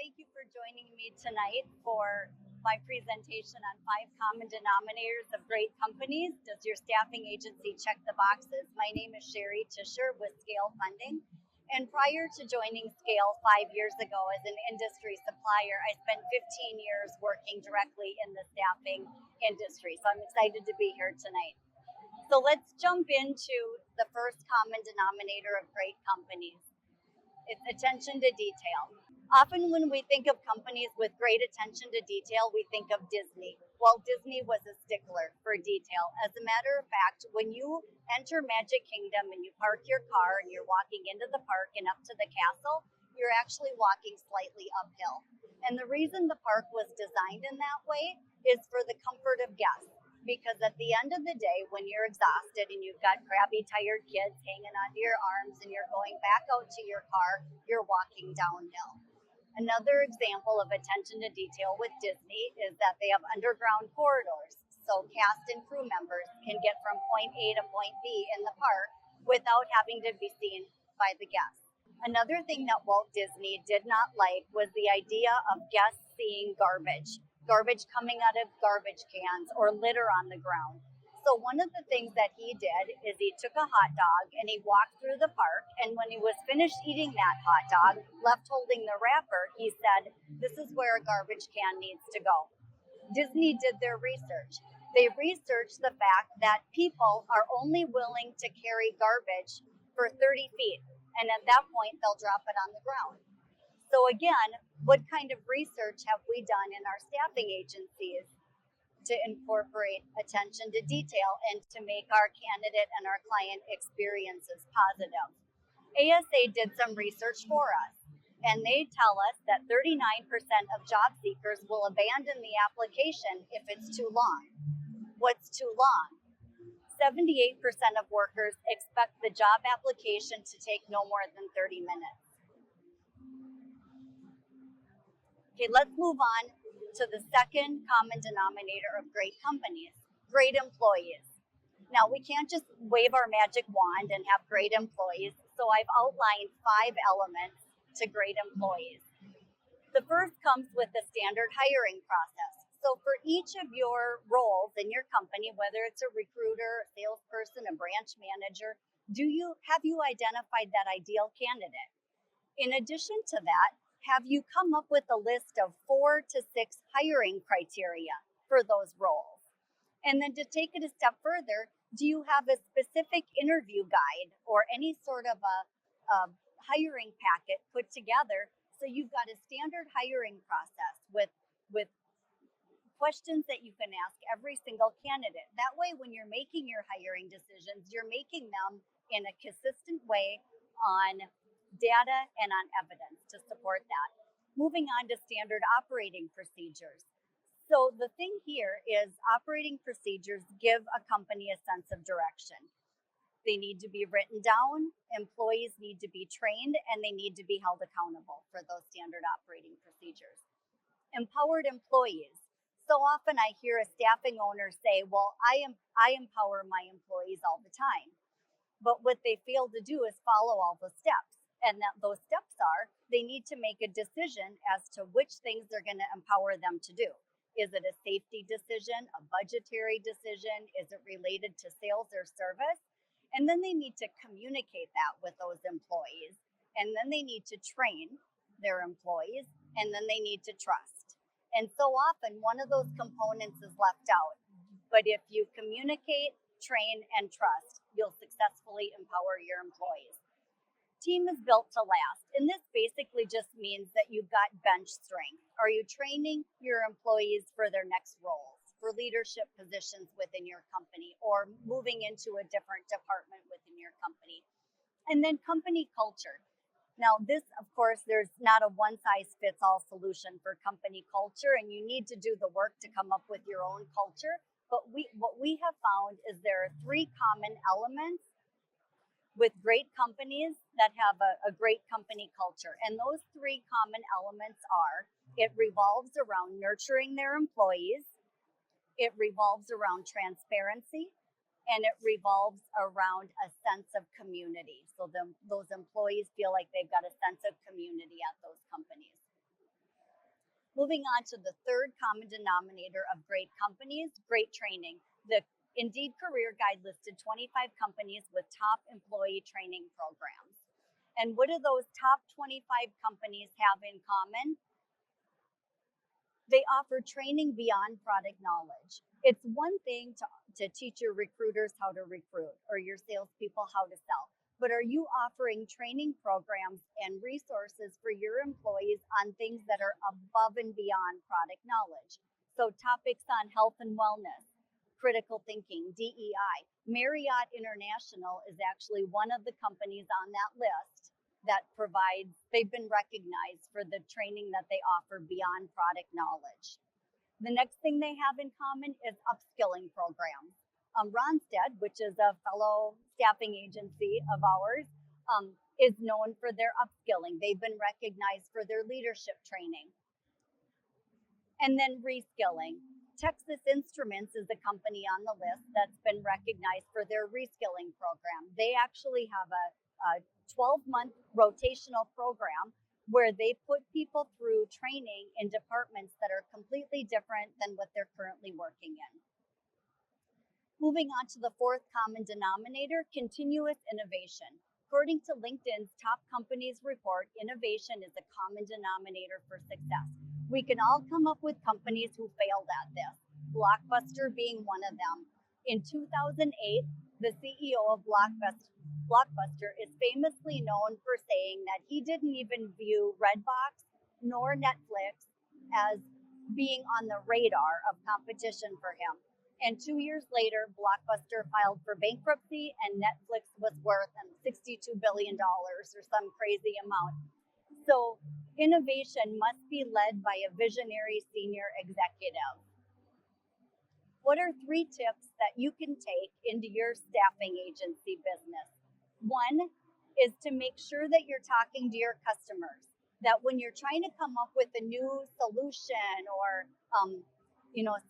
Thank you for joining me tonight for my presentation on 5 common denominators of great companies. Does your staffing agency check the boxes? My name is Sheri Tischer with Scale Funding. And prior to joining Scale 5 years ago as an industry supplier, I spent 15 years working directly in the staffing industry. So I'm excited to be here tonight. So let's jump into the first common denominator of great companies. It's attention to detail. Often when we think of companies with great attention to detail, we think of Disney. Well, Disney was a stickler for detail. As a matter of fact, when you enter Magic Kingdom and you park your car and you're walking into the park and up to the castle, you're actually walking slightly uphill. And the reason the park was designed in that way is for the comfort of guests. Because at the end of the day, when you're exhausted and you've got crabby, tired kids hanging onto your arms and you're going back out to your car, you're walking downhill. Another example of attention to detail with Disney is that they have underground corridors. So cast and crew members can get from point A to point B in the park without having to be seen by the guests. Another thing that Walt Disney did not like was the idea of guests seeing garbage coming out of garbage cans or litter on the ground. So one of the things that he did is he took a hot dog and he walked through the park, and when he was finished eating that hot dog, left holding the wrapper, he said, "This is where a garbage can needs to go." Disney did their research. They researched the fact that people are only willing to carry garbage for 30 feet, and at that point, they'll drop it on the ground. So again, what kind of research have we done in our staffing agencies to incorporate attention to detail and to make our candidate and our client experiences positive? ASA did some research for us, and they tell us that 39% of job seekers will abandon the application if it's too long. What's too long? 78% of workers expect the job application to take no more than 30 minutes. Okay, let's move on to the second common denominator of great companies, great employees. Now, we can't just wave our magic wand and have great employees, so I've outlined 5 elements to great employees. The first comes with the standard hiring process. So for each of your roles in your company, whether it's a recruiter, a salesperson, a branch manager, have you identified that ideal candidate? In addition to that, have you come up with a list of 4 to 6 hiring criteria for those roles? And then to take it a step further, do you have a specific interview guide or any sort of a hiring packet put together so you've got a standard hiring process with questions that you can ask every single candidate? That way, when you're making your hiring decisions, you're making them in a consistent way on data and on evidence to support that. Moving on to standard operating procedures. So the thing here is operating procedures give a company a sense of direction. They need to be written down, employees need to be trained, and they need to be held accountable for those standard operating procedures. Empowered employees. So often I hear a staffing owner say, well, I empower my employees all the time. But what they fail to do is follow all the steps. And that those steps are, they need to make a decision as to which things they're going to empower them to do. Is it a safety decision, a budgetary decision? Is it related to sales or service? And then they need to communicate that with those employees. And then they need to train their employees. And then they need to trust. And so often, one of those components is left out. But if you communicate, train, and trust, you'll successfully empower your employees. Team is built to last. And this basically just means that you've got bench strength. Are you training your employees for their next roles, for leadership positions within your company, or moving into a different department within your company? And then company culture. Now, this, of course, there's not a one-size-fits-all solution for company culture, and you need to do the work to come up with your own culture. But what we have found is there are 3 common elements with great companies that have a great company culture. And those 3 common elements are, it revolves around nurturing their employees, it revolves around transparency, and it revolves around a sense of community. So those employees feel like they've got a sense of community at those companies. Moving on to the third common denominator of great companies, great training. The Indeed Career Guide listed 25 companies with top employee training programs. And what do those top 25 companies have in common? They offer training beyond product knowledge. It's one thing to teach your recruiters how to recruit or your salespeople how to sell. But are you offering training programs and resources for your employees on things that are above and beyond product knowledge? So topics on health and wellness, critical thinking, DEI. Marriott International is actually one of the companies on that list that provides, they've been recognized for the training that they offer beyond product knowledge. The next thing they have in common is upskilling programs. Ronstead, which is a fellow staffing agency of ours, is known for their upskilling. They've been recognized for their leadership training. And then reskilling. Texas Instruments is a company on the list that's been recognized for their reskilling program. They actually have a 12-month rotational program where they put people through training in departments that are completely different than what they're currently working in. Moving on to the fourth common denominator, continuous innovation. According to LinkedIn's Top Companies report, innovation is a common denominator for success. We can all come up with companies who failed at this, Blockbuster being one of them. In 2008, the CEO of Blockbuster is famously known for saying that he didn't even view Redbox nor Netflix as being on the radar of competition for him. And 2 years later, Blockbuster filed for bankruptcy and Netflix was worth $62 billion or some crazy amount. So innovation must be led by a visionary senior executive. What are 3 tips that you can take into your staffing agency business? One is to make sure that you're talking to your customers, that when you're trying to come up with a new solution or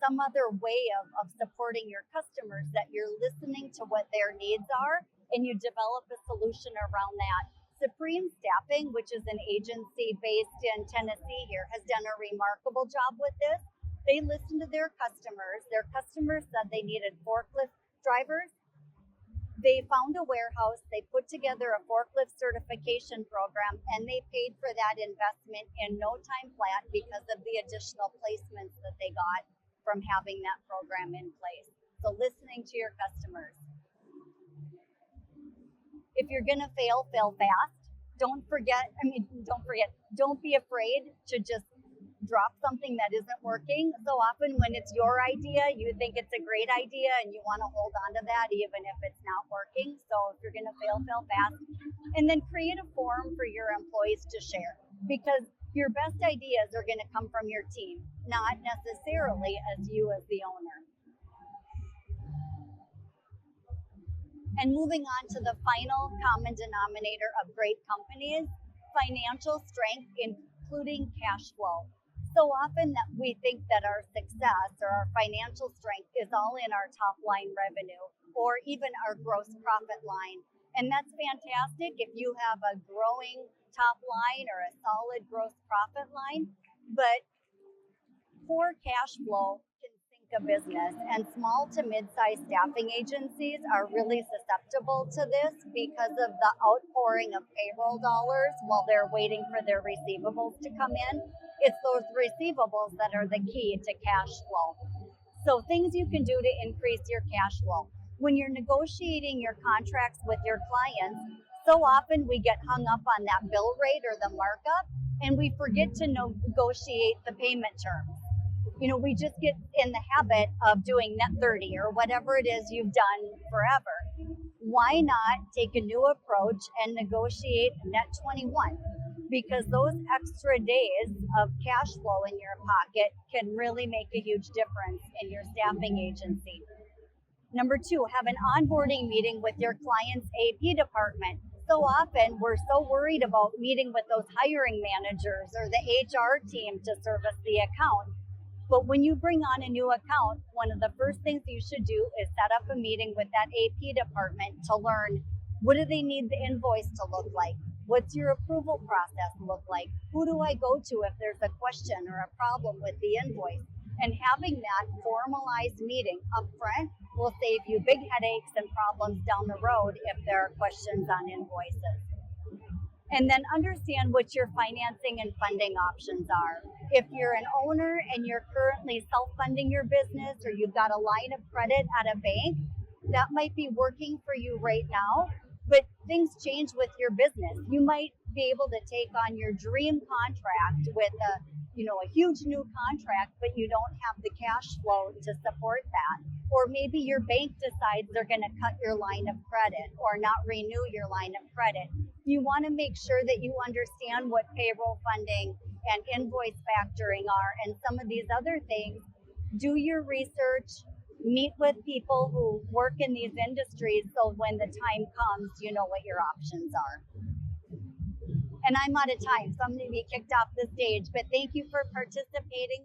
some other way of supporting your customers, that you're listening to what their needs are and you develop a solution around that. Supreme Staffing, which is an agency based in Tennessee here, has done a remarkable job with this. They listened to their customers. Their customers said they needed forklift drivers. They found a warehouse, they put together a forklift certification program, and they paid for that investment in no time flat because of the additional placements that they got from having that program in place. So listening to your customers. If you're gonna fail fast. Don't be afraid to just drop something that isn't working. So often when it's your idea, you think it's a great idea and you want to hold on to that even if it's not working. So if you're going to fail fast. And then create a forum for your employees to share, because your best ideas are going to come from your team, not necessarily as you as the owner. And moving on to the final common denominator of great companies, financial strength, including cash flow. So often that we think that our success or our financial strength is all in our top line revenue or even our gross profit line. And that's fantastic if you have a growing top line or a solid gross profit line, but poor cash flow can sink a business, and small to mid-sized staffing agencies are really susceptible to this because of the outpouring of payroll dollars while they're waiting for their receivables to come in. It's those receivables that are the key to cash flow. So things you can do to increase your cash flow. When you're negotiating your contracts with your clients, so often we get hung up on that bill rate or the markup, and we forget to negotiate the payment terms. We just get in the habit of doing net 30 or whatever it is you've done forever. Why not take a new approach and negotiate net 21? Because those extra days of cash flow in your pocket can really make a huge difference in your staffing agency. Number 2, have an onboarding meeting with your client's AP department. So often we're so worried about meeting with those hiring managers or the HR team to service the account. But when you bring on a new account, one of the first things you should do is set up a meeting with that AP department to learn, what do they need the invoice to look like? What's your approval process look like? Who do I go to if there's a question or a problem with the invoice? And having that formalized meeting up front will save you big headaches and problems down the road if there are questions on invoices. And then understand what your financing and funding options are. If you're an owner and you're currently self-funding your business, or you've got a line of credit at a bank, that might be working for you right now, but things change with your business. You might be able to take on your dream contract with a huge new contract, but you don't have the cash flow to support that. Or maybe your bank decides they're going to cut your line of credit or not renew your line of credit. You want to make sure that you understand what payroll funding and invoice factoring are and some of these other things. Do your research, meet with people who work in these industries so when the time comes, you know what your options are. And I'm out of time, so I'm going to be kicked off the stage, but thank you for participating.